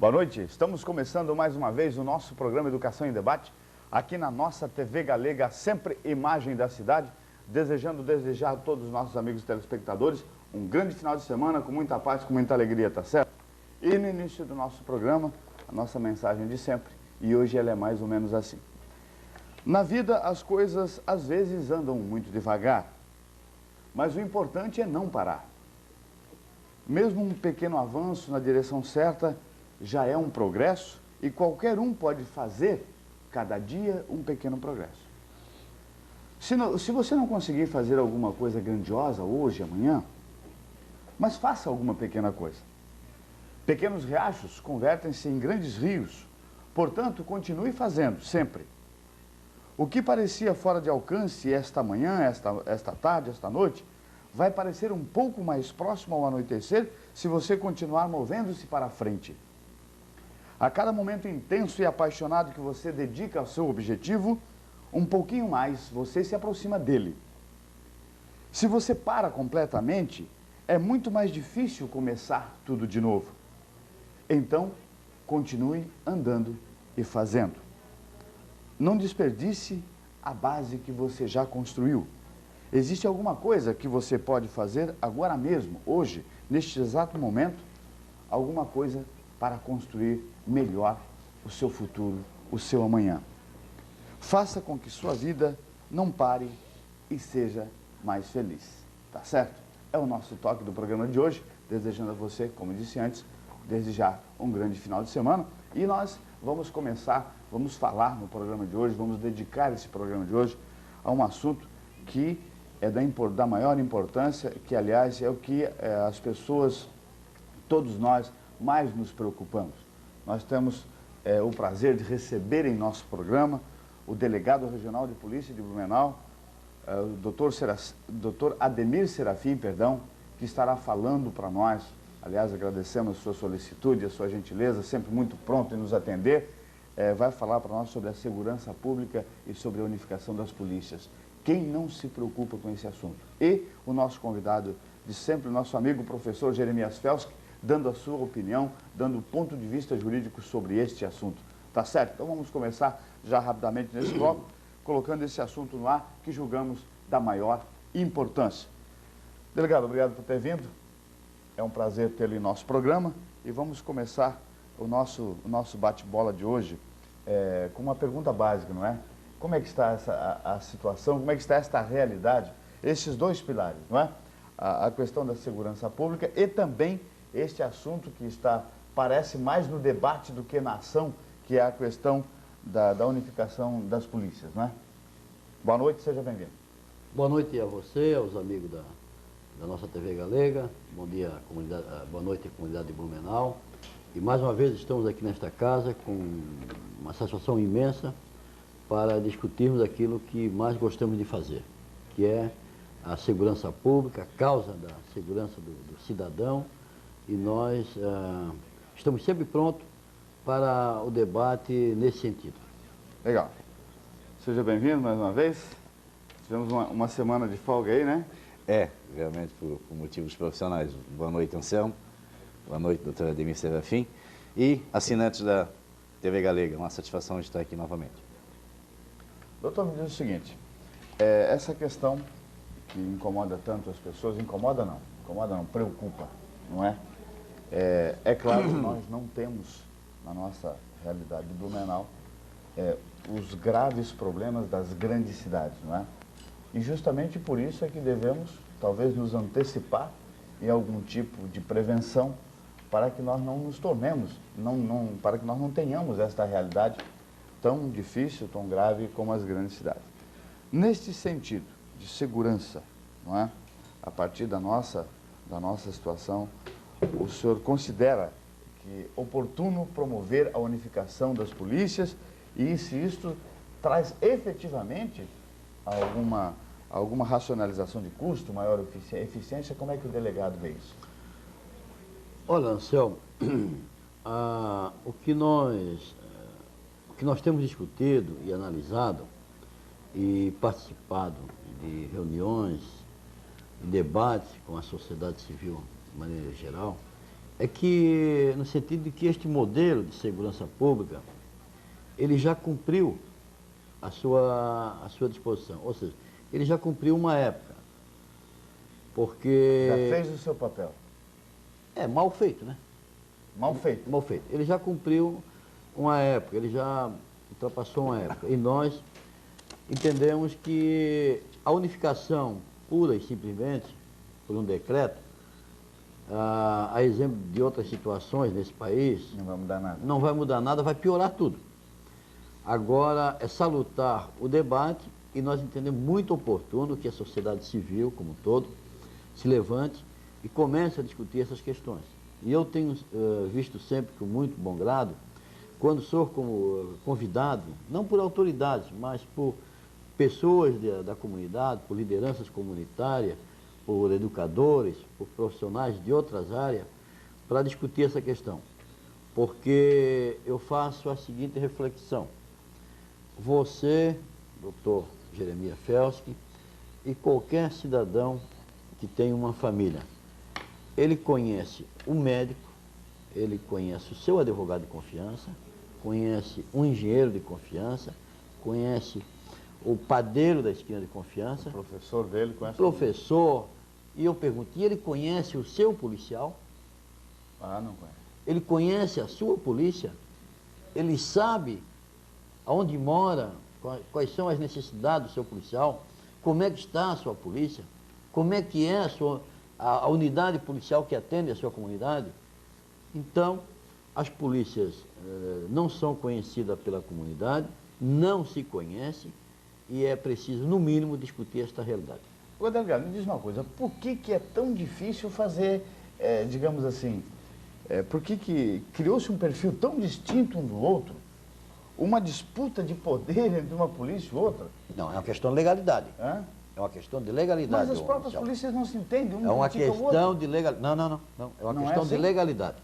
Boa noite, estamos começando mais uma vez o nosso programa Educação em Debate, aqui na nossa TV Galega, sempre imagem da cidade, desejar a todos os nossos amigos telespectadores um grande final de semana, com muita paz, com muita alegria, tá certo? E no início do nosso programa, a nossa mensagem de sempre, e hoje ela é mais ou menos assim. Na vida, as coisas às vezes andam muito devagar, mas o importante é não parar. Mesmo um pequeno avanço na direção certa já é um progresso e qualquer um pode fazer, cada dia, um pequeno progresso. Se você não conseguir fazer alguma coisa grandiosa hoje, amanhã, mas faça alguma pequena coisa. Pequenos riachos convertem-se em grandes rios, portanto, continue fazendo, sempre. O que parecia fora de alcance esta manhã, esta tarde, esta noite, vai parecer um pouco mais próximo ao anoitecer se você continuar movendo-se para frente. A cada momento intenso e apaixonado que você dedica ao seu objetivo, um pouquinho mais você se aproxima dele. Se você para completamente, é muito mais difícil começar tudo de novo. Então, continue andando e fazendo. Não desperdice a base que você já construiu. Existe alguma coisa que você pode fazer agora mesmo, hoje, neste exato momento? Alguma coisa para construir melhor o seu futuro, o seu amanhã. Faça com que sua vida não pare e seja mais feliz. Tá certo? É o nosso toque do programa de hoje, desejando a você, como disse antes, desejar um grande final de semana. E nós vamos falar no programa de hoje, vamos dedicar esse programa de hoje a um assunto que é da maior importância, que aliás é o que as pessoas, todos nós, mais nos preocupamos. Nós temos o prazer de receber em nosso programa o delegado regional de polícia de Blumenau, o doutor Ademir Serafim, que estará falando para nós. Aliás, agradecemos a sua solicitude, a sua gentileza, sempre muito pronto em nos atender. Vai falar para nós sobre a segurança pública e sobre a unificação das polícias. Quem não se preocupa com esse assunto? E o nosso convidado de sempre, o nosso amigo professor Jeremias Felski, dando a sua opinião, dando o ponto de vista jurídico sobre este assunto. Tá certo? Então vamos começar já rapidamente nesse bloco, colocando esse assunto no ar que julgamos da maior importância. Delegado, obrigado por ter vindo. É um prazer tê-lo em nosso programa e vamos começar o nosso bate-bola de hoje com uma pergunta básica, não é? Como é que está a situação, como é que está esta realidade, esses dois pilares, não é? A questão da segurança pública e também este assunto que parece mais no debate do que na ação, que é a questão da unificação das polícias, não é? Boa noite, seja bem-vindo. Boa noite a você, aos amigos da nossa TV Galega. Bom dia, comunidade, boa noite, comunidade de Blumenau. E mais uma vez estamos aqui nesta casa com uma satisfação imensa para discutirmos aquilo que mais gostamos de fazer, que é a segurança pública, a causa da segurança do cidadão. E nós estamos sempre prontos para o debate nesse sentido. Legal. Seja bem-vindo mais uma vez. Tivemos uma semana de folga aí, né? Realmente por motivos profissionais. Boa noite, Anselmo. Boa noite, doutor Ademir Serafim. E assinantes da TV Galega. Uma satisfação de estar aqui novamente. Doutor, me diz o seguinte, essa questão que incomoda tanto as pessoas, incomoda não, preocupa, não é? É claro que nós não temos, na nossa realidade de Blumenau, os graves problemas das grandes cidades, não é? E justamente por isso é que devemos, talvez, nos antecipar em algum tipo de prevenção para que nós não nos tornemos, para que nós não tenhamos esta realidade tão difícil, tão grave como as grandes cidades. Neste sentido de segurança, não é? A partir da nossa situação, o senhor considera que é oportuno promover a unificação das polícias e se isto traz efetivamente alguma racionalização de custo, maior eficiência, como é que o delegado vê isso? Olha, Anselmo, o que nós temos discutido e analisado e participado de reuniões, de debates com a sociedade civil de maneira geral, É que, no sentido de que este modelo de segurança pública, ele já cumpriu a sua disposição. Ou seja, ele já cumpriu uma época. Porque... Já fez o seu papel. É, mal feito, né? Mal feito. Mal feito. Ele já cumpriu uma época, ele já ultrapassou uma época. E nós entendemos que a unificação pura e simplesmente, por um decreto, a exemplo de outras situações nesse país, Não vai mudar nada. não vai mudar nada, vai piorar tudo. Agora, é salutar o debate e nós entendemos muito oportuno que a sociedade civil, como um todo, se levante e comece a discutir essas questões. E eu tenho visto sempre com muito bom grado, quando sou como convidado, não por autoridades, mas por pessoas da comunidade, por lideranças comunitárias, por educadores, por profissionais de outras áreas, para discutir essa questão. Porque eu faço a seguinte reflexão. Você, doutor Jeremias Felski, e qualquer cidadão que tem uma família, ele conhece o médico, ele conhece o seu advogado de confiança, conhece um engenheiro de confiança, conhece o padeiro da esquina de confiança, O professor dele conhece. professor, e eu pergunto, e ele conhece o seu policial? Ah, não conhece. Ele conhece a sua polícia? Ele sabe aonde mora, quais são as necessidades do seu policial? Como é que está a sua polícia? Como é que é a unidade policial que atende a sua comunidade? Então, as polícias não são conhecidas pela comunidade, não se conhecem e é preciso, no mínimo, discutir esta realidade. Ô, delegado, me diz uma coisa, por que é tão difícil fazer, digamos assim, por que criou-se um perfil tão distinto um do outro? Uma disputa de poder entre uma polícia e outra? Não, é uma questão de legalidade. Hã? É uma questão de legalidade. Mas as próprias Marcelo. polícias não se entendem, um É uma critica o outro. questão de legalidade. Não. É uma Não é questão de assim? legalidade.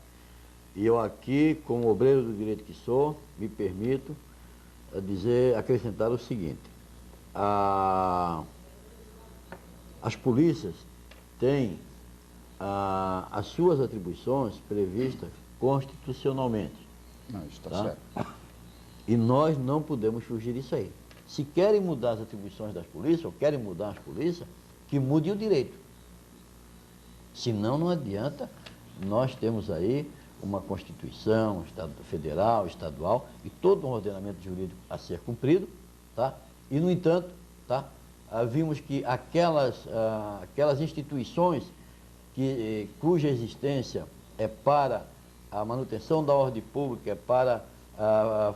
E eu aqui, como obreiro do direito que sou, me permito acrescentar o seguinte. As polícias têm as suas atribuições previstas constitucionalmente. Não, isso está Tá? certo. E nós não podemos fugir disso aí. Se querem mudar as atribuições das polícias, ou querem mudar as polícias, que mude o direito. Senão não adianta, nós temos aí uma Constituição federal, estadual, e todo um ordenamento jurídico a ser cumprido, tá? E, no entanto, tá? Vimos que aquelas instituições cuja existência é para a manutenção da ordem pública, é para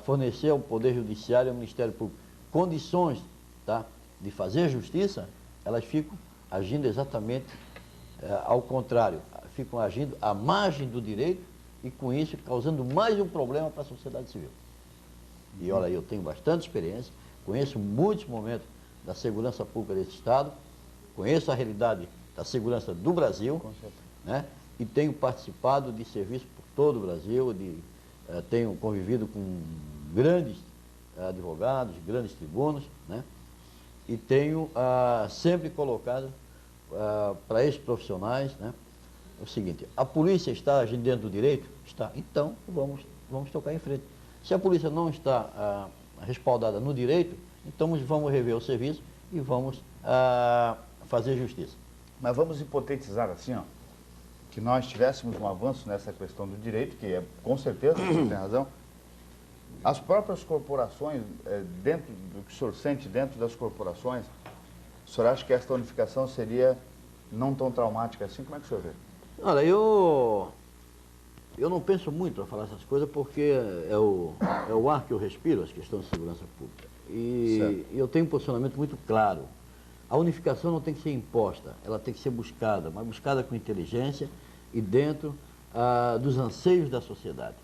fornecer ao Poder Judiciário e ao Ministério Público condições, tá, de fazer justiça, elas ficam agindo exatamente ao contrário, ficam agindo à margem do direito e, com isso, causando mais um problema para a sociedade civil. E, olha, eu tenho bastante experiência, conheço muitos momentos da segurança pública desse Estado, conheço a realidade da segurança do Brasil, né, e tenho participado de serviços por todo o Brasil, tenho convivido com grandes advogados, grandes tribunos, né, e tenho sempre colocado para esses profissionais, né, o seguinte: a polícia está agindo dentro do direito? Está. Então, vamos tocar em frente. Se a polícia não está respaldada no direito, então vamos rever o serviço e vamos fazer justiça. Mas vamos hipotetizar assim, ó, que nós tivéssemos um avanço nessa questão do direito, que é, com certeza, o senhor tem razão. As próprias corporações, dentro do que o senhor sente dentro das corporações, o senhor acha que esta unificação seria não tão traumática assim? Como é que o senhor vê? Olha, eu não penso muito para falar essas coisas porque é o ar que eu respiro, as questões de segurança pública. E eu tenho um posicionamento muito claro. A unificação não tem que ser imposta, ela tem que ser buscada, mas buscada com inteligência e dentro dos anseios da sociedade.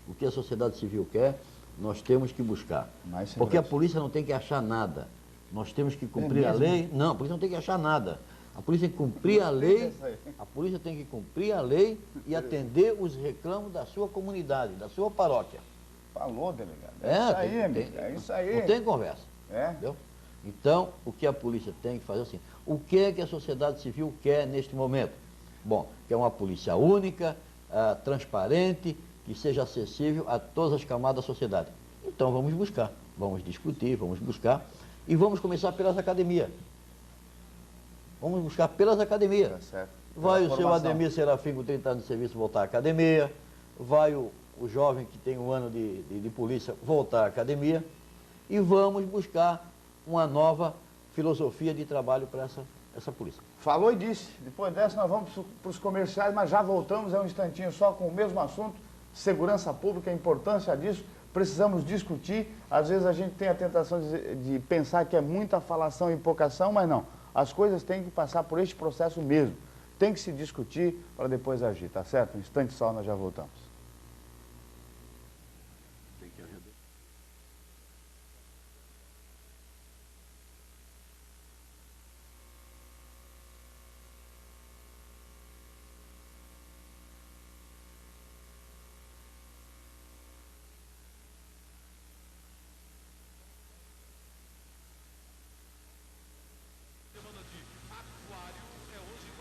O que a sociedade civil quer, nós temos que buscar. Porque a polícia não tem que achar nada. Nós temos que cumprir a lei. Não, a polícia não tem que achar nada. A polícia tem que cumprir a lei, a polícia tem que cumprir a lei e atender os reclamos da sua comunidade, da sua paróquia. Falou, delegado. É isso aí, amigo. É isso aí. Não tem conversa. Entendeu? Então, o que a polícia tem que fazer assim? O que é que a sociedade civil quer neste momento? Bom, quer uma polícia única, transparente, que seja acessível a todas as camadas da sociedade. Então vamos buscar, vamos discutir, vamos buscar e vamos começar pelas academias. Vamos buscar pelas academias. Tá certo. Vai o seu Ademir Serafim com 30 anos de serviço voltar à academia, vai o jovem que tem 1 ano de polícia voltar à academia e vamos buscar uma nova filosofia de trabalho para essa polícia. Falou e disse. Depois dessa nós vamos para os comerciais, mas já voltamos, é um instantinho só com o mesmo assunto, segurança pública, a importância disso. Precisamos discutir. Às vezes a gente tem a tentação de pensar que é muita falação e pouca ação, mas não. As coisas têm que passar por este processo mesmo. Tem que se discutir para depois agir, tá certo? Um instante só, nós já voltamos.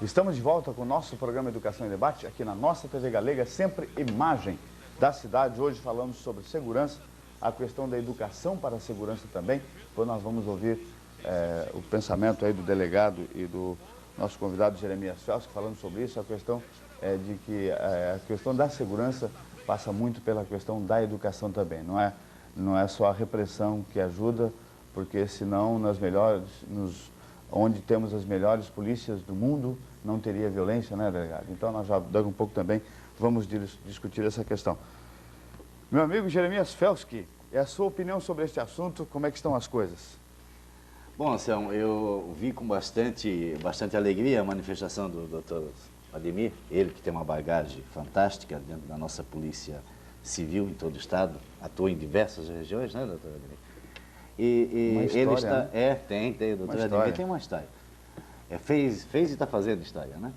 Estamos de volta com o nosso programa Educação em Debate, aqui na nossa TV Galega, sempre imagem da cidade. Hoje falamos sobre segurança, a questão da educação para a segurança também. Depois nós vamos ouvir o pensamento aí do delegado e do nosso convidado Jeremias Fels, falando sobre isso, a questão de que a questão da segurança passa muito pela questão da educação também. Não é só a repressão que ajuda, porque senão onde temos as melhores polícias do mundo, não teria violência, né, delegado? Então, nós já daqui um pouco também vamos discutir essa questão. Meu amigo Jeremias Felski, é a sua opinião sobre este assunto, como é que estão as coisas? Bom, Anselmo, eu vi com bastante alegria a manifestação do Dr. Ademir, ele que tem uma bagagem fantástica dentro da nossa polícia civil em todo o estado, atua em diversas regiões, né, doutor Ademir? E uma história, ele está, né? Tem, o doutor Ademir tem uma história. Fez e está fazendo história, né?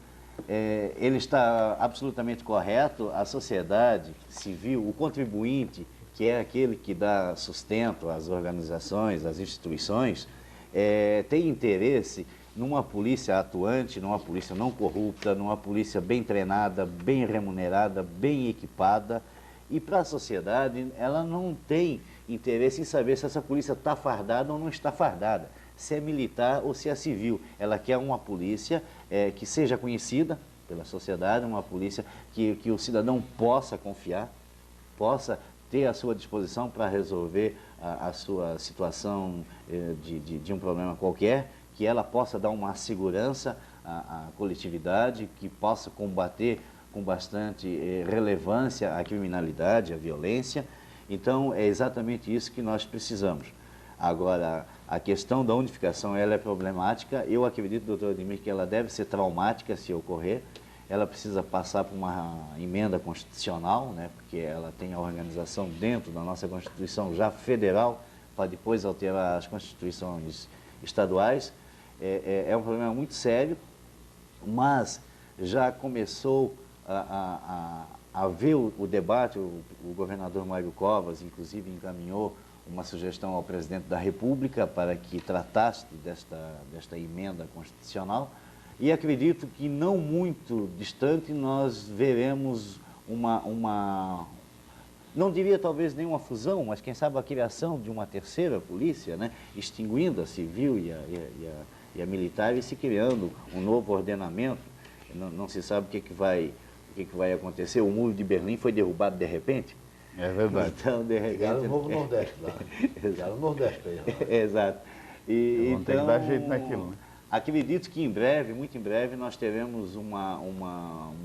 Ele está absolutamente correto, a sociedade civil, o contribuinte, que é aquele que dá sustento às organizações, às instituições, tem interesse numa polícia atuante, numa polícia não corrupta, numa polícia bem treinada, bem remunerada, bem equipada. E para a sociedade, ela não tem interesse em saber se essa polícia está fardada ou não está fardada, se é militar ou se é civil. Ela quer uma polícia que seja conhecida pela sociedade, uma polícia que o cidadão possa confiar, possa ter à sua disposição para resolver a sua situação de um problema qualquer, que ela possa dar uma segurança à coletividade, que possa combater com bastante relevância a criminalidade, a violência. Então, é exatamente isso que nós precisamos. Agora, a questão da unificação, ela é problemática. Eu acredito, doutor Ademir, que ela deve ser traumática se ocorrer. Ela precisa passar por uma emenda constitucional, né, porque ela tem a organização dentro da nossa Constituição já federal, para depois alterar as constituições estaduais. É um problema muito sério, mas já começou a ver o debate. O governador Mário Covas, inclusive, encaminhou uma sugestão ao presidente da República para que tratasse desta emenda constitucional, e acredito que não muito distante nós veremos não diria talvez nenhuma fusão, mas quem sabe a criação de uma terceira polícia, né, extinguindo a civil e a militar e se criando um novo ordenamento. Não se sabe o que vai acontecer. O muro de Berlim foi derrubado de repente. É verdade. Então, de repente... Pegaram o novo Nordeste lá. Pegaram o Nordeste para ele. Exato. Vão ter que dar jeito naquilo, né? Acredito que em breve, muito em breve, nós teremos uma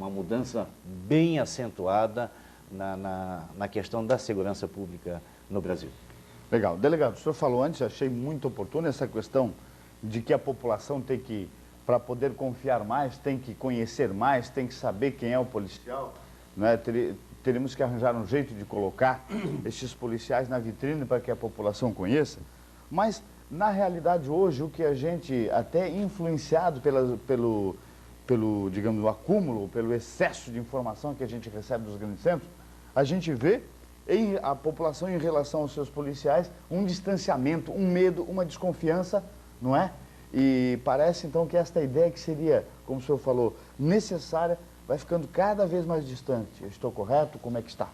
mudança bem acentuada na questão da segurança pública no Brasil. Legal. Delegado, o senhor falou antes, achei muito oportuno essa questão de que a população tem que, para poder confiar mais, tem que conhecer mais, tem que saber quem é o policial, né? Teremos que arranjar um jeito de colocar esses policiais na vitrine para que a população conheça, mas na realidade hoje o que a gente, até influenciado pelo digamos, o acúmulo, pelo excesso de informação que a gente recebe dos grandes centros, a gente vê a população em relação aos seus policiais um distanciamento, um medo, uma desconfiança, não é? E parece então que esta ideia que seria, como o senhor falou, necessária, vai ficando cada vez mais distante. Eu estou correto? Como é que está?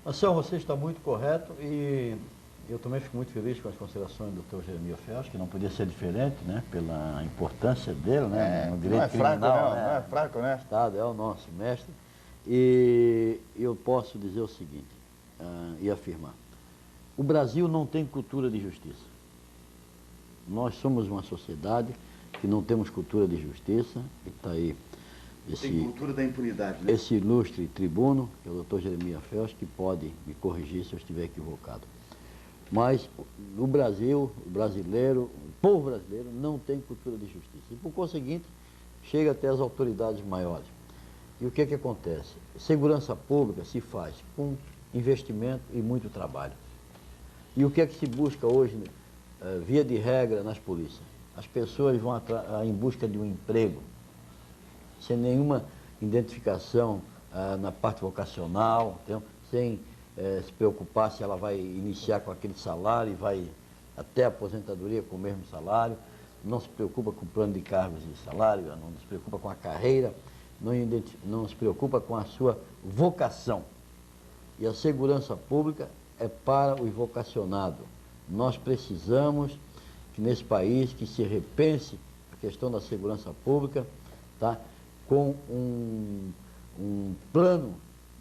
Marcelo, você está muito correto e eu também fico muito feliz com as considerações do Dr. Jeremias Felsch, que não podia ser diferente, né, pela importância dele, né, no direito criminal. Não é fraco, né? O Estado é o nosso mestre. E eu posso dizer o seguinte, e afirmar, o Brasil não tem cultura de justiça. Nós somos uma sociedade que não temos cultura de justiça, e está aí tem cultura da impunidade, né? esse ilustre tribuno, que é o Dr. Jeremias Felsch, que pode me corrigir se eu estiver equivocado. Mas no Brasil, o brasileiro, o povo brasileiro não tem cultura de justiça. E por conseguinte, chega até as autoridades maiores. E o que que acontece? Segurança pública se faz com investimento e muito trabalho. E o que é que se busca hoje, via de regra, nas polícias? As pessoas vão em busca de um emprego, sem nenhuma identificação na parte vocacional, então, sem se preocupar se ela vai iniciar com aquele salário e vai até a aposentadoria com o mesmo salário, não se preocupa com o plano de cargos e salário, não se preocupa com a carreira, não se preocupa com a sua vocação. E a segurança pública é para os vocacionados. Nós precisamos que nesse país que se repense a questão da segurança pública, tá? Com um plano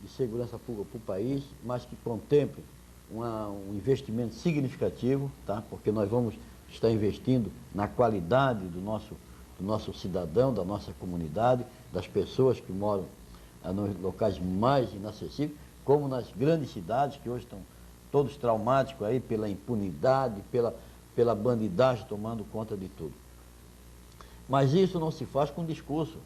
de segurança pública para o país, mas que contemple um investimento significativo, tá? Porque nós vamos estar investindo na qualidade do nosso cidadão, da nossa comunidade, das pessoas que moram nos locais mais inacessíveis, como nas grandes cidades, que hoje estão todos traumáticos aí pela impunidade, pela bandidagem tomando conta de tudo. Mas isso não se faz com discurso.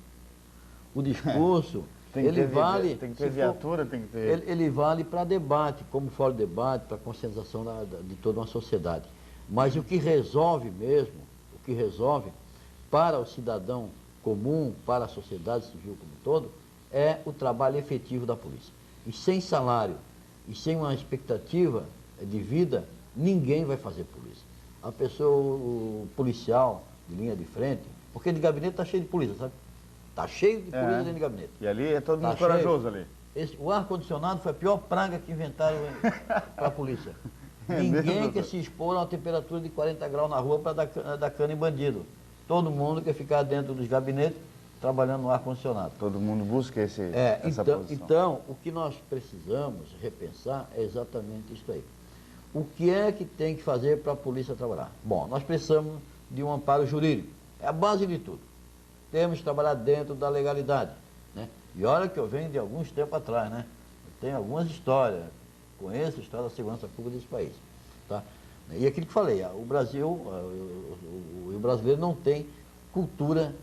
O discurso, ele vale... Tem que ter viatura, tem que ter... Ele vale para debate, como fora de debate, para conscientização de toda uma sociedade. Mas o que resolve mesmo, o que resolve para o cidadão comum, para a sociedade civil como um todo, é o trabalho efetivo da polícia. E sem salário, e sem uma expectativa de vida, ninguém vai fazer polícia. A pessoa, o policial de linha de frente, porque de gabinete está cheio de polícia, sabe? Está cheio de polícia dentro de gabinete. E ali é todo mundo corajoso ali. O ar-condicionado foi a pior praga que inventaram para a polícia. Ninguém quer se expor a uma temperatura de 40 graus na rua para dar cana em bandido. Todo mundo quer ficar dentro dos gabinetes trabalhando no ar-condicionado. Todo mundo busca essa posição. Então, o que nós precisamos repensar é exatamente isso aí. O que é que tem que fazer para a polícia trabalhar? Bom, nós precisamos de um amparo jurídico. É a base de tudo. Temos que trabalhar dentro da legalidade, né? E olha que eu venho de alguns tempos atrás, né? Eu tenho algumas histórias, conheço a história da segurança pública desse país, tá? E aquilo que falei, o Brasil, o brasileiro não tem cultura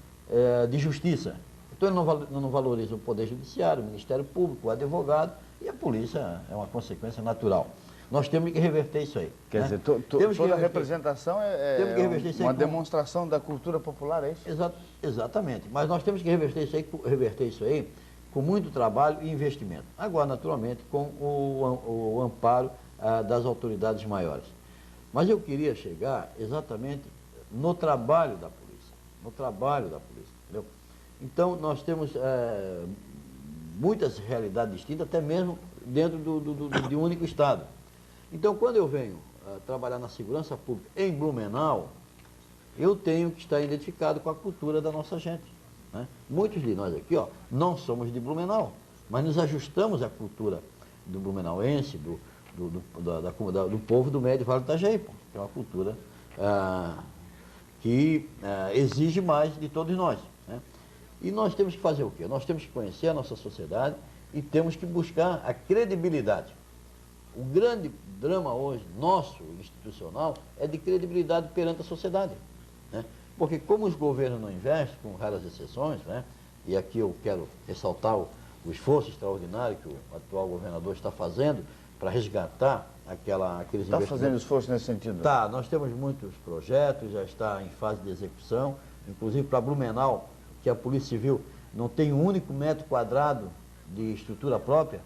de justiça. Então ele não valoriza o Poder Judiciário, o Ministério Público, o advogado, e a polícia é uma consequência natural. Nós temos que reverter isso aí. Quer dizer, toda a representação é uma demonstração da cultura popular, é isso? Exatamente. Mas nós temos que reverter isso aí com muito trabalho e investimento. Agora, naturalmente, com o amparo das autoridades maiores. Mas eu queria chegar exatamente no trabalho da polícia. No trabalho da polícia, entendeu? Então, nós temos muitas realidades distintas, até mesmo dentro de um único estado. Então, quando eu venho trabalhar na segurança pública em Blumenau, eu tenho que estar identificado com a cultura da nossa gente, né? Muitos de nós aqui, não somos de Blumenau, mas nos ajustamos à cultura do blumenauense, do povo do Médio Vale do Itajaí, que é uma cultura que exige mais de todos nós, né? E nós temos que fazer o quê? Nós temos que conhecer a nossa sociedade e temos que buscar a credibilidade. O grande drama hoje, nosso, institucional, é de credibilidade perante a sociedade, né? Porque como os governos não investem, com raras exceções, né? E aqui eu quero ressaltar o esforço extraordinário que o atual governador está fazendo para resgatar aqueles investimentos. Está fazendo esforço nesse sentido? Está, nós temos muitos projetos, já está em fase de execução, inclusive para Blumenau, que a Polícia Civil não tem um único metro quadrado de estrutura própria.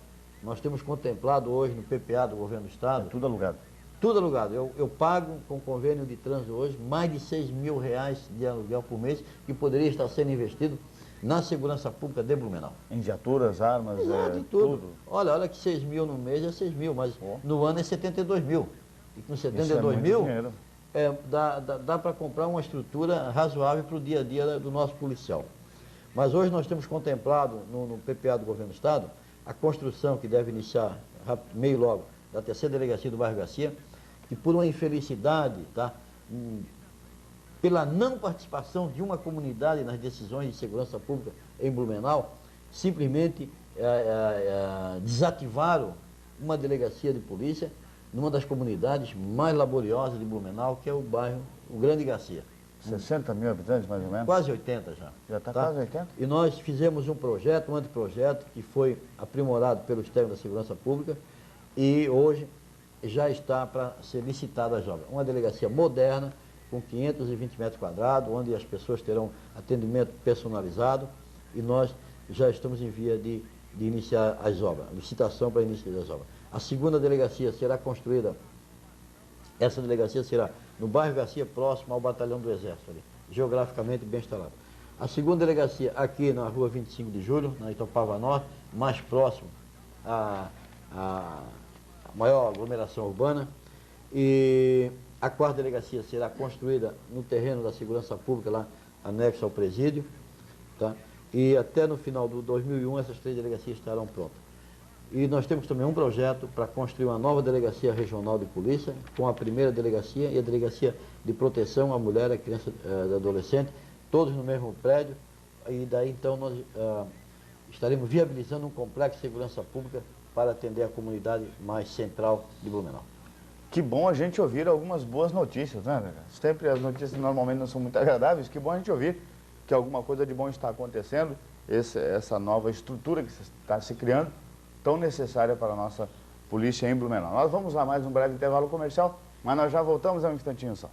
Nós temos contemplado hoje no PPA do Governo do Estado... É tudo alugado. Tudo alugado. Eu pago com convênio de trânsito hoje mais de R$6.000 de aluguel por mês, que poderia estar sendo investido na segurança pública de Blumenau. Em viaturas, armas, Exato, tudo. Olha que 6 mil no mês é 6 mil, mas no ano é 72 mil. E com 72 mil, dá para comprar uma estrutura razoável para o dia a dia do nosso policial. Mas hoje nós temos contemplado no PPA do Governo do Estado a construção que deve iniciar meio logo da terceira delegacia do bairro Garcia, que por uma infelicidade, tá, pela não participação de uma comunidade nas decisões de segurança pública em Blumenau, simplesmente desativaram uma delegacia de polícia numa das comunidades mais laboriosas de Blumenau, que é o bairro o Grande Garcia. 60 mil habitantes, mais ou menos? Quase 80 já. Já está quase 80? E nós fizemos um projeto, um anteprojeto, que foi aprimorado pelos técnicos da segurança pública e hoje já está para ser licitada as obras. Uma delegacia moderna, com 520 metros quadrados, onde as pessoas terão atendimento personalizado e nós já estamos em via de iniciar as obras, licitação para início das obras. A segunda delegacia será construída, essa delegacia será no bairro Garcia, próximo ao batalhão do Exército, ali, geograficamente bem instalado. A segunda delegacia aqui na rua 25 de Julho, na Itopava Norte, mais próximo à maior aglomeração urbana. E a quarta delegacia será construída no terreno da segurança pública, lá anexo ao presídio. Tá? E até no final do 2001 essas 3 delegacias estarão prontas. E nós temos também um projeto para construir uma nova delegacia regional de polícia, com a primeira delegacia e a delegacia de proteção à mulher, à criança e adolescente, todos no mesmo prédio. E daí então nós estaremos viabilizando um complexo de segurança pública para atender a comunidade mais central de Blumenau. Que bom a gente ouvir algumas boas notícias, né, Delegado? Sempre as notícias normalmente não são muito agradáveis, que bom a gente ouvir que alguma coisa de bom está acontecendo, essa nova estrutura que está se criando, tão necessária para a nossa polícia em Blumenau. Nós vamos lá mais um breve intervalo comercial, mas nós já voltamos em um instantinho só.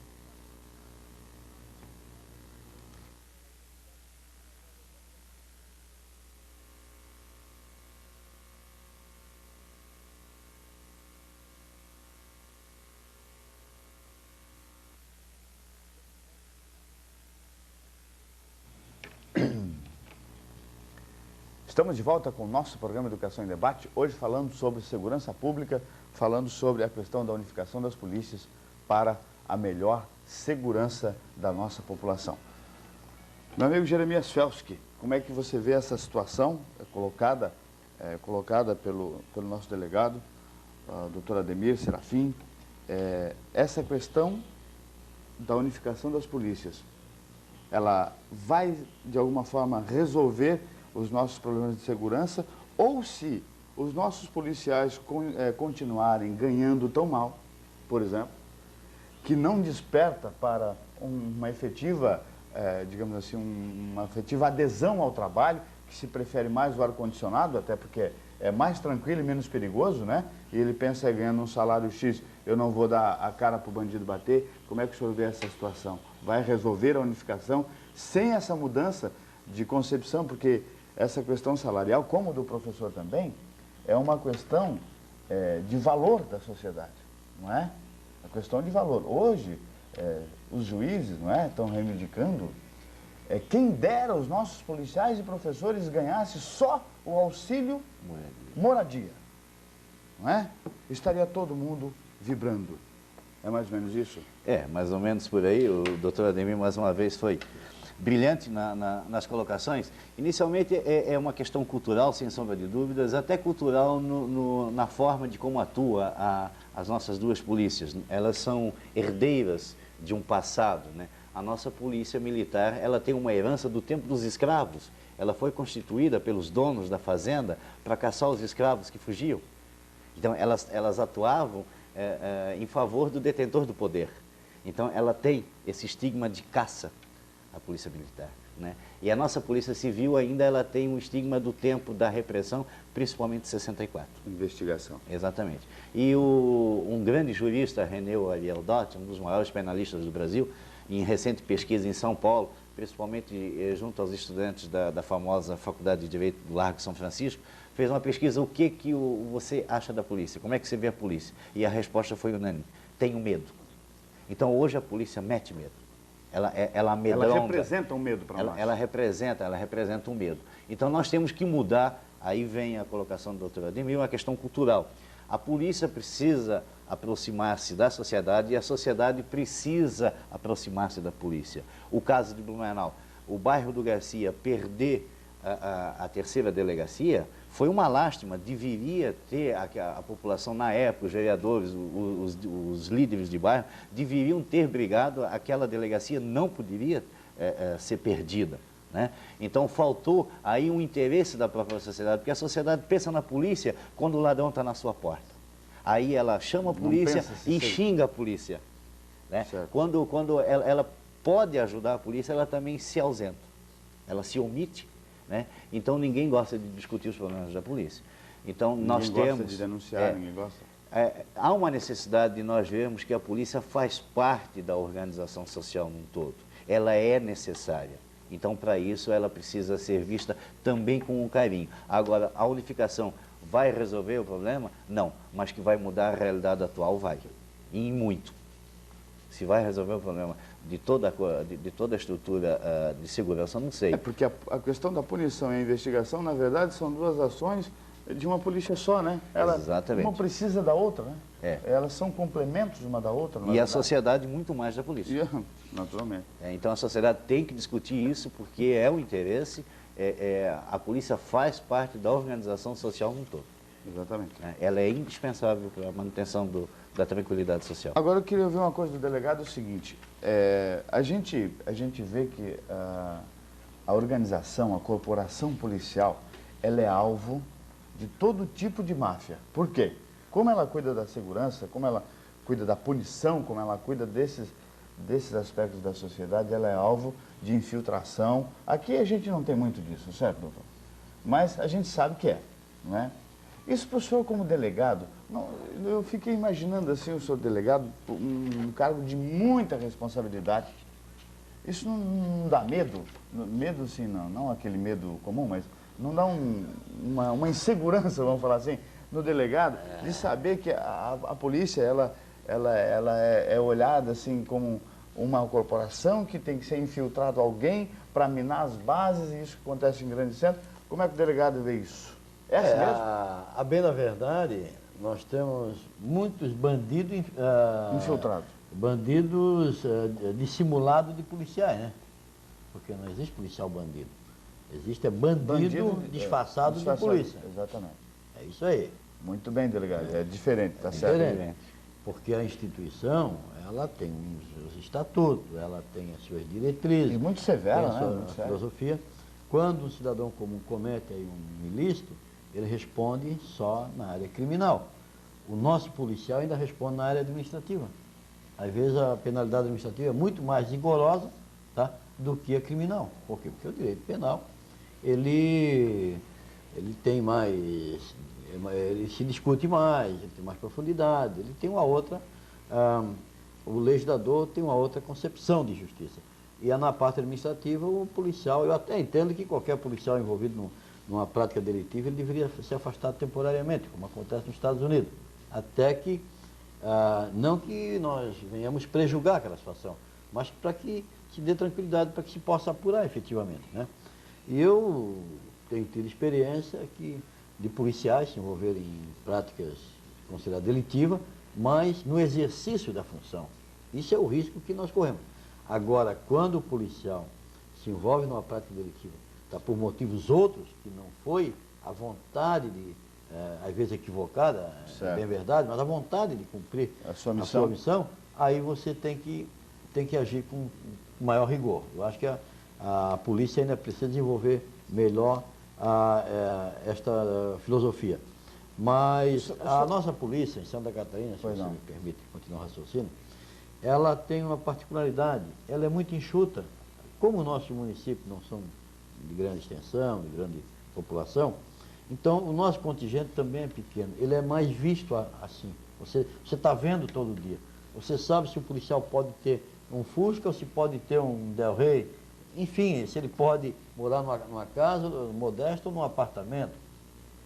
Estamos de volta com o nosso programa Educação em Debate, hoje falando sobre segurança pública, falando sobre a questão da unificação das polícias para a melhor segurança da nossa população. Meu amigo Jeremias Felski, como é que você vê essa situação colocada pelo nosso delegado, doutor Ademir Serafim, essa questão da unificação das polícias, ela vai de alguma forma resolver os nossos problemas de segurança, ou se os nossos policiais continuarem ganhando tão mal, por exemplo, que não desperta para uma efetiva, digamos assim, uma efetiva adesão ao trabalho, que se prefere mais o ar-condicionado, até porque é mais tranquilo e menos perigoso, né? E ele pensa ganhando um salário X, eu não vou dar a cara para o bandido bater. Como é que o senhor vê essa situação? Vai resolver a unificação sem essa mudança de concepção? Porque essa questão salarial, como do professor também, é uma questão de valor da sociedade, não é? A questão de valor. Hoje, os juízes, não é, estão reivindicando, quem dera os nossos policiais e professores ganhassem só o auxílio moradia, não é? Estaria todo mundo vibrando. É mais ou menos isso? Mais ou menos por aí. O doutor Ademir, mais uma vez, foi brilhante nas colocações. Inicialmente é uma questão cultural, sem sombra de dúvidas, até cultural na forma de como atua as nossas duas polícias. Elas são herdeiras de um passado, né? A nossa polícia militar, ela tem uma herança do tempo dos escravos. Ela foi constituída pelos donos da fazenda para caçar os escravos que fugiam. Então, elas atuavam em favor do detentor do poder. Então, ela tem esse estigma de caça, a polícia militar, né? E a nossa polícia civil ainda ela tem um estigma do tempo da repressão, principalmente de 64. Investigação. Exatamente. E um grande jurista, René Ariel Dott, um dos maiores penalistas do Brasil, em recente pesquisa em São Paulo, principalmente junto aos estudantes da famosa Faculdade de Direito do Largo São Francisco, fez uma pesquisa, o que você acha da polícia? Como é que você vê a polícia? E a resposta foi unânime: tenho medo. Então hoje a polícia mete medo. ela amedronta. Ela representa um medo para nós. Ela representa um medo. Então nós temos que mudar, aí vem a colocação do doutor Ademir, uma questão cultural. A polícia precisa aproximar-se da sociedade e a sociedade precisa aproximar-se da polícia. O caso de Blumenau, o bairro do Garcia perder a terceira delegacia foi uma lástima, deveria ter a população na época, os vereadores, os líderes de bairro, deveriam ter brigado, aquela delegacia não poderia ser perdida. Né? Então faltou aí um interesse da própria sociedade, porque a sociedade pensa na polícia quando o ladrão está na sua porta. Aí ela chama a polícia e xinga a polícia. Né? Quando ela pode ajudar a polícia, ela também se ausenta, ela se omite. Né? Então ninguém gosta de discutir os problemas da polícia. Então nós temos... Ninguém gosta de denunciar, ninguém gosta. Há uma necessidade de nós vermos que a polícia faz parte da organização social num todo. Ela é necessária. Então, para isso, ela precisa ser vista também com um carinho. Agora, a unificação vai resolver o problema? Não, mas que vai mudar a realidade atual, vai. E em muito. Se vai resolver o problema de toda a estrutura de segurança, não sei. É porque a questão da punição e a investigação, na verdade, são duas ações de uma polícia só, né? Exatamente. Uma precisa da outra, né? Elas são complementos uma da outra. E a sociedade muito mais da polícia. Naturalmente. Então a sociedade tem que discutir isso porque é o interesse, a polícia faz parte da organização social no todo. Exatamente. Ela é indispensável para a manutenção da tranquilidade social. Agora eu queria ouvir uma coisa do delegado, é o seguinte, a gente vê que a organização, a corporação policial, ela é alvo de todo tipo de máfia. Por quê? Como ela cuida da segurança, como ela cuida da punição, como ela cuida desses aspectos da sociedade, ela é alvo de infiltração. Aqui a gente não tem muito disso, certo, doutor? Mas a gente sabe que não é? Isso para o senhor como delegado, eu fiquei imaginando assim, o senhor delegado, um cargo de muita responsabilidade. Isso não dá medo? Medo sim, não aquele medo comum, mas não dá uma insegurança, vamos falar assim, no delegado, de saber que a polícia, ela é olhada assim como uma corporação que tem que ser infiltrado alguém para minar as bases, e isso acontece em grandes centros. Como é que o delegado vê isso? É assim mesmo? A bem da verdade, nós temos muitos bandidos infiltrados. Bandidos dissimulados de policiais, né? Porque não existe policial bandido. Existe bandido disfarçado de polícia. Exatamente. É isso aí. Muito bem, delegado. É diferente, tá certo? Diferente. Porque a instituição, ela tem os seus estatutos, ela tem as suas diretrizes. E muito severa, tem a sua filosofia. Quando um cidadão comum comete aí um ilícito, ele responde só na área criminal. O nosso policial ainda responde na área administrativa. Às vezes a penalidade administrativa é muito mais rigorosa, tá, do que a criminal. Por quê? Porque o direito penal, ele tem mais, ele se discute mais, ele tem mais profundidade, ele tem uma outra, o legislador tem uma outra concepção de justiça. E na parte administrativa, o policial, eu até entendo que qualquer policial envolvido numa prática delitiva, ele deveria ser afastado temporariamente, como acontece nos Estados Unidos. Até que, não que nós venhamos prejulgar aquela situação, mas para que se dê tranquilidade, para que se possa apurar efetivamente, né? E eu tenho tido experiência de policiais se envolverem em práticas consideradas delitivas, mas no exercício da função. Isso é o risco que nós corremos. Agora, quando o policial se envolve numa prática delitiva, tá, por motivos outros, que não foi a vontade às vezes equivocada, é bem verdade, mas a vontade de cumprir a sua missão, aí você tem que agir com maior rigor. Eu acho que a polícia ainda precisa desenvolver melhor esta filosofia. Mas a nossa polícia em Santa Catarina, se você me permite continuar o raciocínio, ela tem uma particularidade, ela é muito enxuta. Como nossos municípios não são de grande extensão, de grande população, então o nosso contingente também é pequeno, ele é mais visto assim. Você está vendo todo dia. Você sabe se o policial pode ter um Fusca ou se pode ter um Del Rey, enfim, se ele pode morar numa casa modesta ou num apartamento.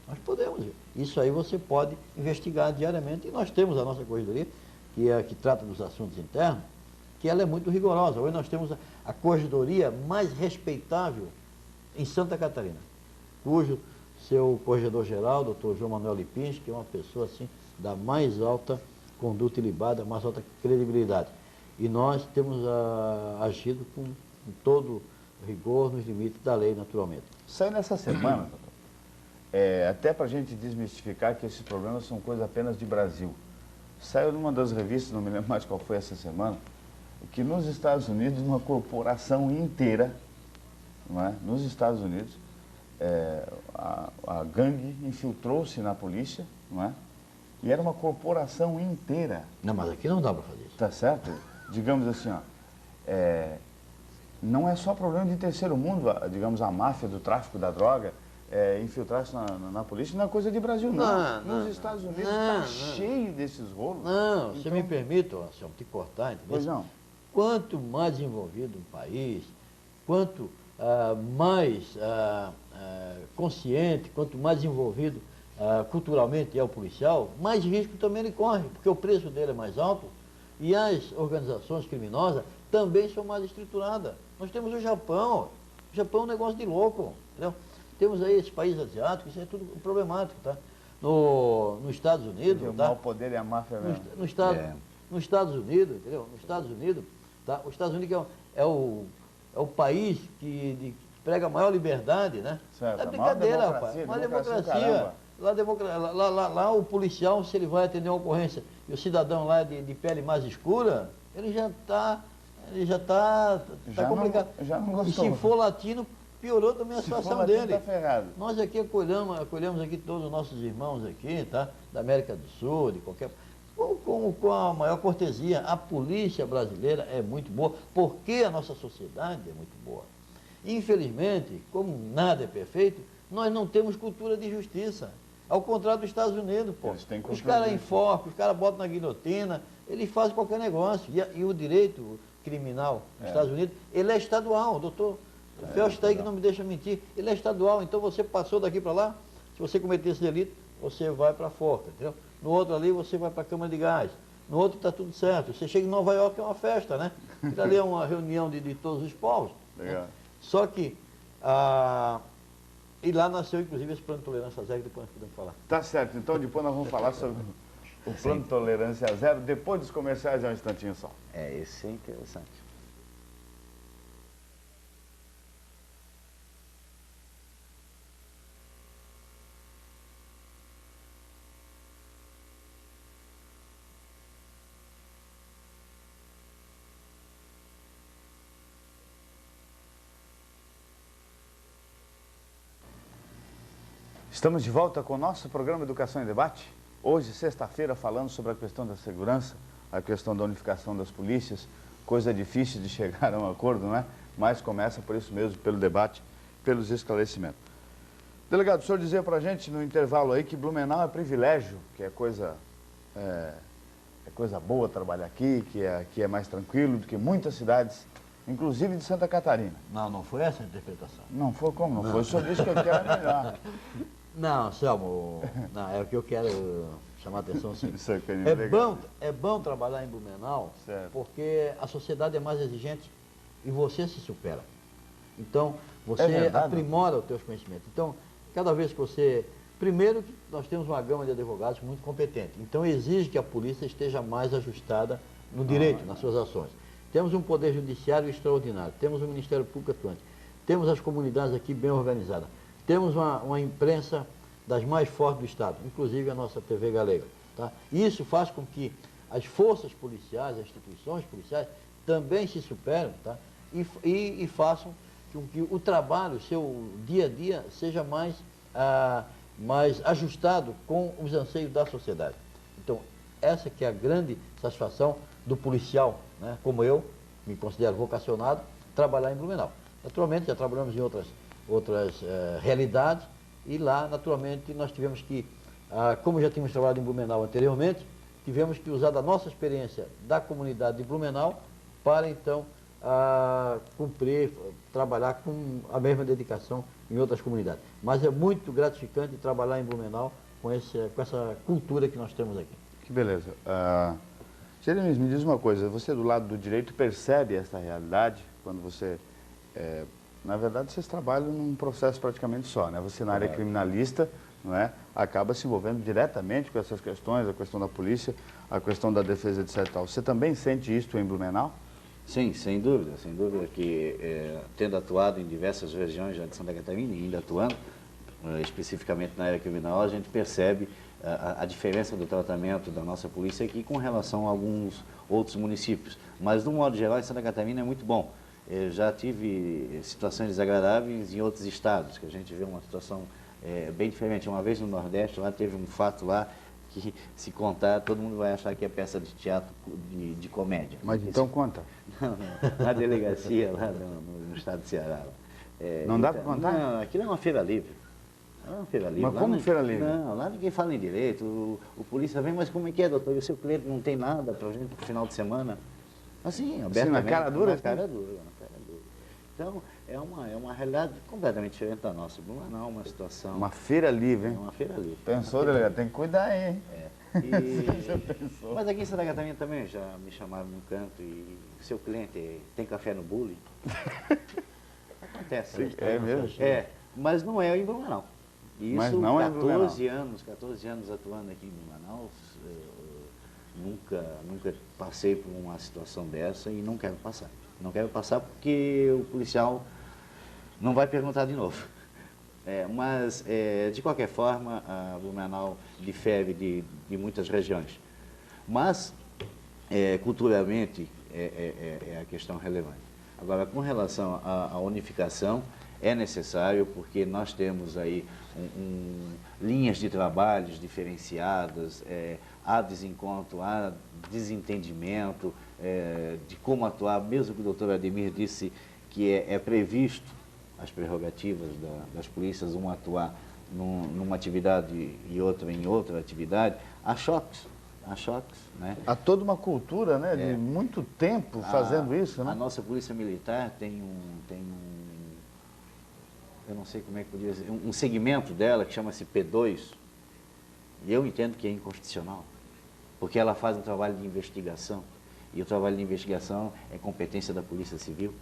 Nós podemos ver. Isso aí você pode investigar diariamente, e nós temos a nossa corredoria, que é a que trata dos assuntos internos, que ela é muito rigorosa. Hoje nós temos a corregedoria mais respeitável em Santa Catarina, cujo seu corregedor-geral, doutor João Manuel Lipins, que é uma pessoa assim da mais alta conduta ilibada, mais alta credibilidade. E nós temos agido com todo rigor, nos limites da lei, naturalmente. Saiu nessa semana, doutor, até para a gente desmistificar que esses problemas são coisa apenas de Brasil. Saiu numa das revistas, não me lembro mais qual foi essa semana, que nos Estados Unidos, uma corporação inteira, não é? Nos Estados Unidos, a gangue infiltrou-se na polícia, não é? E era uma corporação inteira. Não, mas aqui não dá para fazer isso. Tá certo? Digamos assim, ó, não é só problema de terceiro mundo, digamos, a máfia do tráfico da droga, infiltrar-se na polícia, não é coisa de Brasil, não. Nos Estados Unidos está cheio desses rolos. Não, então, se me permite, Anselmo, te cortar, entendeu? Pois não. Quanto mais desenvolvido um país, quanto mais consciente, quanto mais desenvolvido culturalmente é o policial, mais risco também ele corre, porque o preço dele é mais alto e as organizações criminosas também são mais estruturadas. Nós temos o Japão é um negócio de louco, entendeu? Temos aí esses países asiáticos, isso é tudo problemático, tá? Nos Estados Unidos... O mau poder é a máfia mesmo. Nos Estados Unidos, entendeu? Nos Estados Unidos, tá? Os Estados Unidos é o país que prega a maior liberdade, né? Certo. É brincadeira, rapaz. Uma democracia. Lá o policial, se ele vai atender uma ocorrência e o cidadão lá é de pele mais escura, ele já está complicado. Já não gostou. E se for latino, piorou também a situação dele. Tá ferrado. Nós aqui acolhemos aqui todos os nossos irmãos aqui, tá? Da América do Sul, de qualquer... Com a maior cortesia. A polícia brasileira é muito boa, porque a nossa sociedade é muito boa. Infelizmente, como nada é perfeito, nós não temos cultura de justiça. Ao contrário dos Estados Unidos, pô. Os caras enforcam, os caras botam na guilhotina, eles fazem qualquer negócio. E o direito criminal dos Estados Unidos, ele é estadual, doutor. O Felch está aí que não me deixa mentir. Ele é estadual, então você passou daqui para lá, se você cometer esse delito, você vai para a forca, entendeu? No outro ali você vai para a Câmara de Gás. No outro está tudo certo. Você chega em Nova York, é uma festa, né? Aquilo ali é uma reunião de todos os povos. Legal. Né? Só que... e lá nasceu, inclusive, esse plano de tolerância zero, que depois nós podemos falar. Tá certo. Então, depois nós vamos falar sobre o plano de tolerância zero. Depois dos comerciais, um instantinho só. Esse é interessante. Estamos de volta com o nosso programa Educação em Debate. Hoje, sexta-feira, falando sobre a questão da segurança, a questão da unificação das polícias, coisa difícil de chegar a um acordo, não é? Mas começa por isso mesmo, pelo debate, pelos esclarecimentos. Delegado, o senhor dizia para a gente no intervalo aí que Blumenau é privilégio, que é coisa boa trabalhar aqui, que aqui é mais tranquilo do que muitas cidades, inclusive de Santa Catarina. Não foi essa a interpretação. Não foi como? Não foi. O senhor disse que eu quero melhor. Não, Selmo, é o que eu quero chamar a atenção, sim. É bom trabalhar em Blumenau, certo, porque a sociedade é mais exigente e você se supera. Então, você aprimora os teus conhecimentos. Então, cada vez que você... Primeiro, nós temos uma gama de advogados muito competente. Então, exige que a polícia esteja mais ajustada no direito, nas suas ações. Temos um poder judiciário extraordinário, temos um Ministério Público atuante, temos as comunidades aqui bem organizadas, temos uma imprensa das mais fortes do Estado, inclusive a nossa TV Galega. Tá? Isso faz com que as forças policiais, as instituições policiais, também se superem, tá? E façam com que o trabalho, o seu dia a dia, seja mais ajustado com os anseios da sociedade. Então, essa que é a grande satisfação do policial, né? Como eu, me considero vocacionado, trabalhar em Blumenau. Naturalmente, já trabalhamos em outras realidades e lá, naturalmente, nós tivemos que, como já tínhamos trabalhado em Blumenau anteriormente, tivemos que usar da nossa experiência da comunidade de Blumenau para, então, trabalhar com a mesma dedicação em outras comunidades. Mas é muito gratificante trabalhar em Blumenau com essa cultura que nós temos aqui. Que beleza. Jeremias, me diz uma coisa, você do lado do direito percebe essa realidade quando você, na verdade, vocês trabalham num processo praticamente só, né? Você na área criminalista, não é? Acaba se envolvendo diretamente com essas questões, a questão da polícia, a questão da defesa, etc. Você também sente isso em Blumenau? Sim, sem dúvida que tendo atuado em diversas regiões já de Santa Catarina e ainda atuando, especificamente na área criminal, a gente percebe a diferença do tratamento da nossa polícia aqui com relação a alguns outros municípios. Mas, de um modo geral, em Santa Catarina é muito bom. Eu já tive situações desagradáveis em outros estados, que a gente vê uma situação bem diferente. Uma vez no Nordeste, lá teve um fato lá que, se contar, todo mundo vai achar que é peça de teatro de comédia. Mas então conta. Não, na delegacia lá no estado de Ceará. Não dá para contar? Não, aquilo é uma feira livre. É uma feira livre. Mas lá como feira livre? Não, lá ninguém fala em direito. O polícia vem, mas como é que é, doutor? E o seu cliente não tem nada para a gente pro final de semana? Assim, abertamente. Na cara dura? Na cara dura, na cara dura. Então, é uma realidade completamente diferente da nossa. Não é uma situação... Uma feira livre, hein? É uma feira livre. Pensou, delegado? Tem que cuidar aí, hein? Mas aqui em Santa Catarina também já me chamaram num canto e seu cliente tem café no bule? Acontece. É mesmo? Mas não é em Blumenau. Isso, Mas não é em Blumenau. 14 anos atuando aqui em Blumenau, nunca passei por uma situação dessa e não quero passar. Não quero passar porque o policial não vai perguntar de novo. Mas, de qualquer forma, a Blumenau difere de muitas regiões. Mas, culturalmente, é a questão relevante. Agora, com relação à unificação, é necessário porque nós temos aí linhas de trabalhos diferenciadas, há desencontro, há desentendimento de como atuar, mesmo que o doutor Ademir disse que é previsto as prerrogativas das polícias, uma atuar numa atividade e outra em outra atividade, há choques, né? Há toda uma cultura, né, de muito tempo fazendo isso, né? A nossa polícia militar tem eu não sei como é que podia dizer, um segmento dela que chama-se P2, e eu entendo que é inconstitucional, porque ela faz um trabalho de investigação, e o trabalho de investigação é competência da Polícia Civil,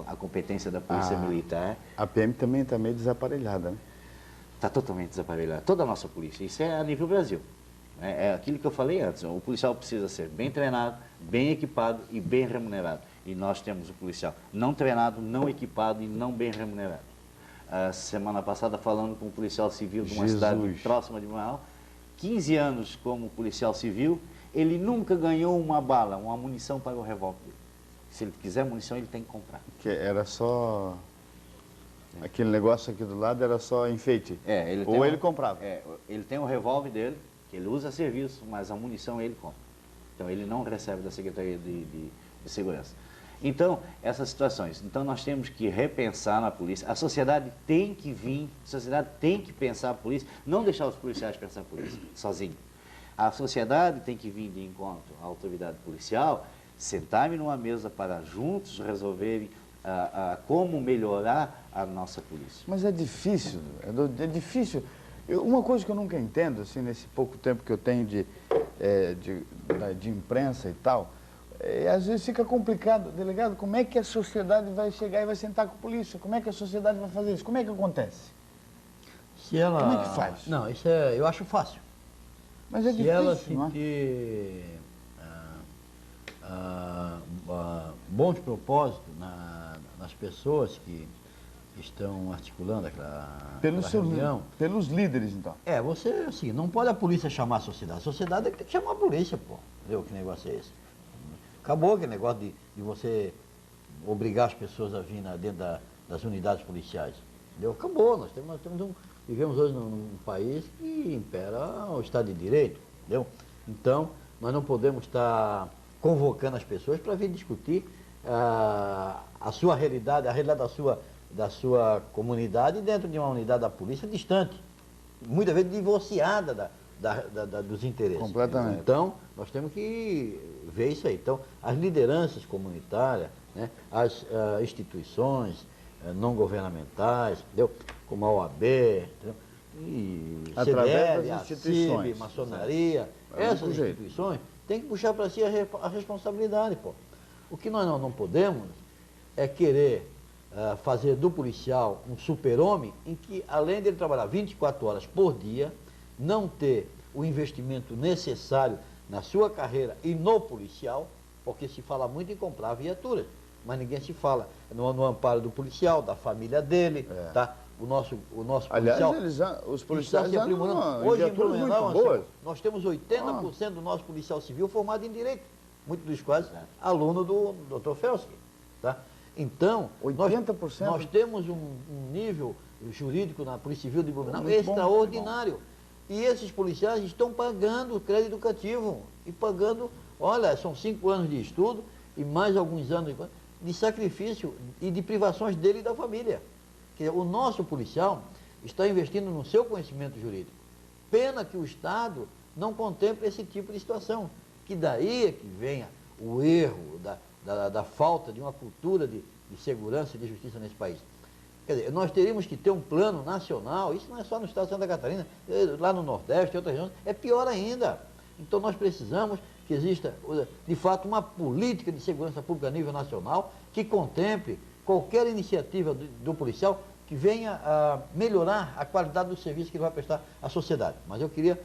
a competência da Polícia Militar. A PM também está meio desaparelhada, né? Está totalmente desaparelhada, toda a nossa polícia, isso é a nível Brasil. É aquilo que eu falei antes, o policial precisa ser bem treinado, bem equipado e bem remunerado. E nós temos o policial não treinado, não equipado e não bem remunerado. A semana passada, falando com um policial civil de uma cidade próxima de Manaus, 15 anos como policial civil, ele nunca ganhou uma bala, uma munição para o revólver dele. Se ele quiser munição, ele tem que comprar. Que era só... Aquele negócio aqui do lado era só enfeite? Ele comprava? Ele tem o revólver dele, que ele usa a serviço, mas a munição ele compra. Então, ele não recebe da Secretaria de Segurança. Então, essas situações. Então, nós temos que repensar na polícia. A sociedade tem que vir, a sociedade tem que pensar a polícia, não deixar os policiais pensar a polícia sozinhos. A sociedade tem que vir de encontro à autoridade policial, sentar-me numa mesa para juntos resolverem como melhorar a nossa polícia. Mas é difícil, é difícil. Uma coisa que eu nunca entendo, assim, nesse pouco tempo que eu tenho de imprensa e tal, às vezes fica complicado. Delegado, como é que a sociedade vai chegar e vai sentar com a polícia? Como é que a sociedade vai fazer isso? Como é que acontece? Como é que faz? Não, isso eu acho fácil. Mas é se difícil, ela não é? sentir bons propósitos nas pessoas que estão articulando aquela reunião. Pelos líderes, então. Você, assim, não pode a polícia chamar a sociedade. A sociedade tem que chamar a polícia, pô. Entendeu? Que negócio é esse? Acabou aquele negócio de você obrigar as pessoas a vir dentro das unidades policiais. Entendeu? Acabou. Nós vivemos hoje num país que impera o Estado de Direito. Entendeu? Então, nós não podemos estar convocando as pessoas para vir discutir a sua realidade, a realidade da sua comunidade dentro de uma unidade da polícia distante, muitas vezes divorciada dos interesses. Completamente. Então, nós temos que ver isso aí. Então, as lideranças comunitárias, né, as instituições não governamentais, entendeu? Como a OAB, entendeu? E através CDL, das instituições, a CIB, maçonaria, essas instituições tem que puxar para si a responsabilidade, pô. O que nós não podemos é querer fazer do policial um super-homem em que, além dele trabalhar 24 horas por dia, não ter o investimento necessário na sua carreira e no policial, porque se fala muito em comprar viaturas, mas ninguém se fala no amparo do policial, da família dele, tá? O nosso Aliás, policial os policiais está se aprimorando. Hoje em Blumenau, muito boas. nós temos 80% do nosso policial civil formado em Direito, muitos dos quais aluno do Dr. Felski, tá? Então, 80%? nós temos um nível jurídico na Polícia Civil de Blumenau Muito bom, extraordinário. E esses policiais estão pagando o crédito educativo e pagando, olha, são 5 anos de estudo e mais alguns anos de sacrifício e de privações dele e da família. Que o nosso policial está investindo no seu conhecimento jurídico. Pena que o Estado não contemple esse tipo de situação, que daí é que venha o erro da falta de uma cultura de segurança e de justiça nesse país. Quer dizer, nós teríamos que ter um plano nacional, isso não é só no estado de Santa Catarina, lá no Nordeste, em outras regiões, é pior ainda. Então nós precisamos que exista, de fato, uma política de segurança pública a nível nacional que contemple qualquer iniciativa do policial que venha a melhorar a qualidade do serviço que ele vai prestar à sociedade. Mas eu queria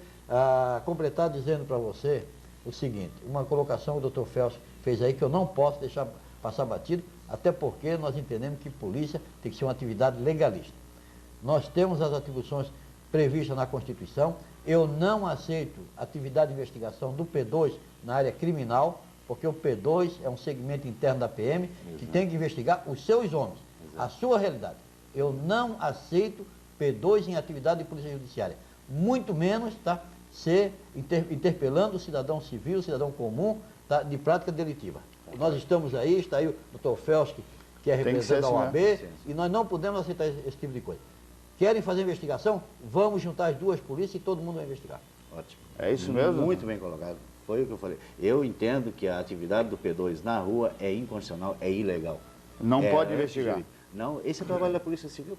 completar dizendo para você o seguinte, uma colocação que o Dr. Felps fez aí que eu não posso deixar passar batido, até porque nós entendemos que polícia tem que ser uma atividade legalista. Nós temos as atribuições previstas na Constituição. Eu não aceito atividade de investigação do P2 na área criminal, porque o P2 é um segmento interno da PM que tem que investigar os seus homens, a sua realidade. Eu não aceito P2 em atividade de polícia judiciária, muito menos ser interpelando o cidadão civil, o cidadão comum, de prática delitiva. Nós estamos aí, está aí o Dr. Felski, que é representante da OAB, e nós não podemos aceitar esse tipo de coisa. Querem fazer investigação? Vamos juntar as duas polícias e todo mundo vai investigar. Ótimo. É isso mesmo? Muito bem colocado. Foi o que eu falei. Eu entendo que a atividade do P2 na rua é inconstitucional, é ilegal. Não pode investigar. Não, esse é o trabalho da Polícia Civil.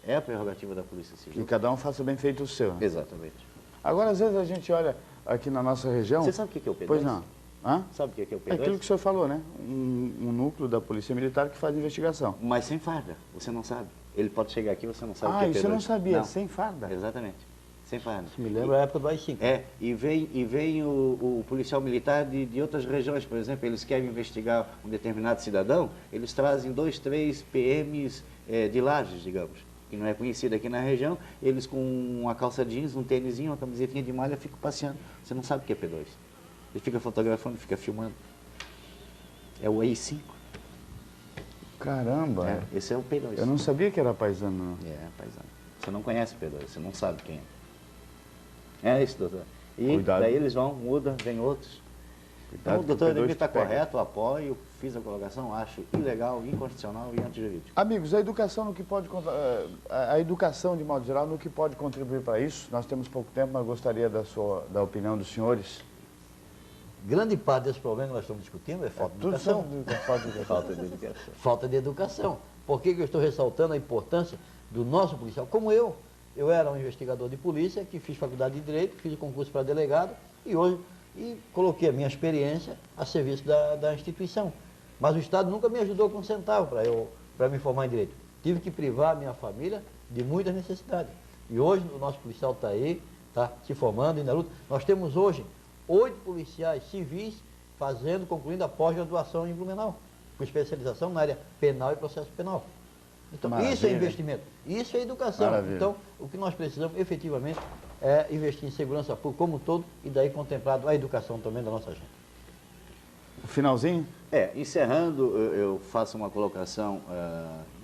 É a prerrogativa da Polícia Civil. E cada um faça bem feito o seu. Né? Exatamente. Agora, às vezes a gente olha aqui na nossa região... Você sabe o que é o P2? Pois não. Hã? Sabe o que é o P2? É aquilo que o senhor falou, né? Um núcleo da Polícia Militar que faz investigação. Mas sem farda, você não sabe. Ele pode chegar aqui e você não sabe o que é P2. Ah, isso eu não sabia, não. sem farda. Exatamente, sem farda. Isso me lembra a época do AI-5. E vem o policial militar de outras regiões, por exemplo, eles querem investigar um determinado cidadão, eles trazem 2, 3 PMs de Lages, digamos, que não é conhecido aqui na região, eles com uma calça jeans, um tênisinho, uma camisetinha de malha, ficam passeando. Você não sabe o que é P2. Ele fica fotografando, fica filmando. É o AI-5. Caramba. Esse é o P2. Eu não sabia que era paisano, não. Paisano. Você não conhece o P2, você não sabe quem é. É isso, doutor. E Cuidado. daí eles vão, mudam, vem outros. Cuidado, Então, o doutor Ademir está pega. correto, apoio, fiz a colocação, acho ilegal, inconstitucional e antijurídico. Amigos, a educação no que pode a educação de modo geral no que pode contribuir para isso. Nós temos pouco tempo, mas gostaria da opinião dos senhores. Grande parte desse problema que nós estamos discutindo é falta de educação. Falta de educação. Falta de educação. Por que eu estou ressaltando a importância do nosso policial? Como eu era um investigador de polícia, que fiz faculdade de Direito, fiz o concurso para delegado e hoje coloquei a minha experiência a serviço da instituição. Mas o Estado nunca me ajudou com um centavo para me formar em Direito. Tive que privar a minha família de muitas necessidades. E hoje o nosso policial está aí, está se formando e na luta. Nós temos hoje 8 policiais civis concluindo a pós-graduação em Blumenau, com especialização na área penal e processo penal. Então, Maravilha. Isso é investimento, isso é educação. Maravilha. Então, o que nós precisamos efetivamente é investir em segurança pública como um todo e daí contemplado a educação também da nossa gente. O finalzinho? Encerrando, eu faço uma colocação,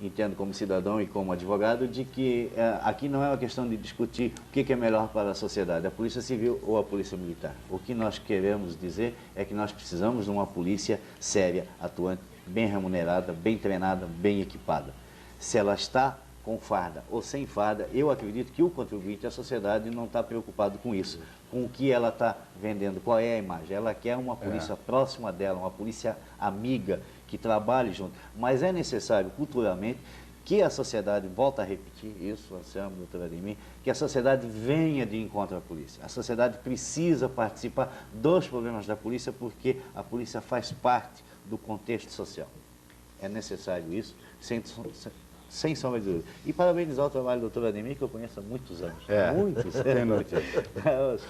entendo como cidadão e como advogado, de que aqui não é uma questão de discutir o que é melhor para a sociedade, a Polícia Civil ou a Polícia Militar. O que nós queremos dizer é que nós precisamos de uma polícia séria, atuante, bem remunerada, bem treinada, bem equipada. Se ela está com farda ou sem farda, eu acredito que o contribuinte, a sociedade, não está preocupado com isso, com o que ela está vendendo, qual é a imagem. Ela quer uma polícia próxima dela, uma polícia amiga, que trabalhe junto. Mas é necessário, culturalmente, que a sociedade, volta a repetir isso, Anselmo, doutor Ademir, que a sociedade venha de encontro à polícia. A sociedade precisa participar dos problemas da polícia porque a polícia faz parte do contexto social. É necessário isso, sem sombra de dúvida. E parabenizar o trabalho do doutor Ademir, que eu conheço há muitos anos. Muitos anos.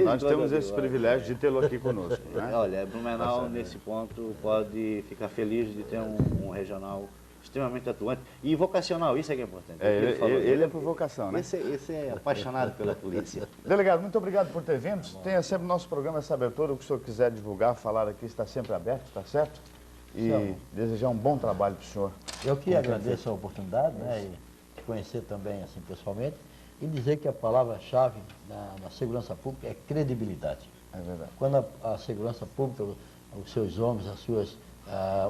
Nós temos esse privilégio de tê-lo aqui conosco. Né? Olha, Blumenau, nesse ponto, pode ficar feliz de ter um regional extremamente atuante e vocacional, isso é que é importante. Ele é por vocação, né? Esse é apaixonado pela polícia. Delegado, muito obrigado por ter vindo. Tenha sempre no nosso programa essa abertura, o que o senhor quiser divulgar, falar aqui, está sempre aberto, está certo? E desejar um bom trabalho para o senhor. Eu que agradeço a oportunidade, né, e te conhecer também assim pessoalmente, e dizer que a palavra-chave na segurança pública é credibilidade. É verdade. Quando a segurança pública, os seus homens, as suas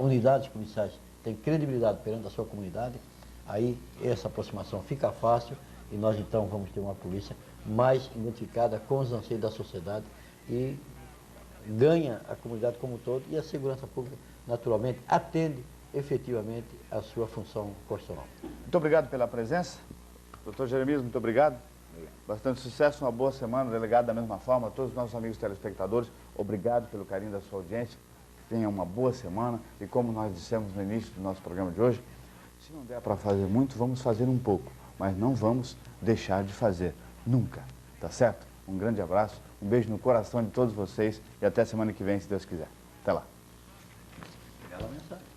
unidades policiais têm credibilidade perante a sua comunidade, aí essa aproximação fica fácil e nós então vamos ter uma polícia mais identificada com os anseios da sociedade e ganha a comunidade como um todo e a segurança pública naturalmente atende efetivamente a sua função constitucional. Muito obrigado pela presença. Doutor Jeremias, muito obrigado. Bastante sucesso, uma boa semana, delegado da mesma forma, a todos os nossos amigos telespectadores, obrigado pelo carinho da sua audiência, tenha uma boa semana e como nós dissemos no início do nosso programa de hoje, se não der para fazer muito, vamos fazer um pouco, mas não vamos deixar de fazer, nunca, tá certo? Um grande abraço, um beijo no coração de todos vocês e até semana que vem, se Deus quiser. Até lá. Bela mensagem.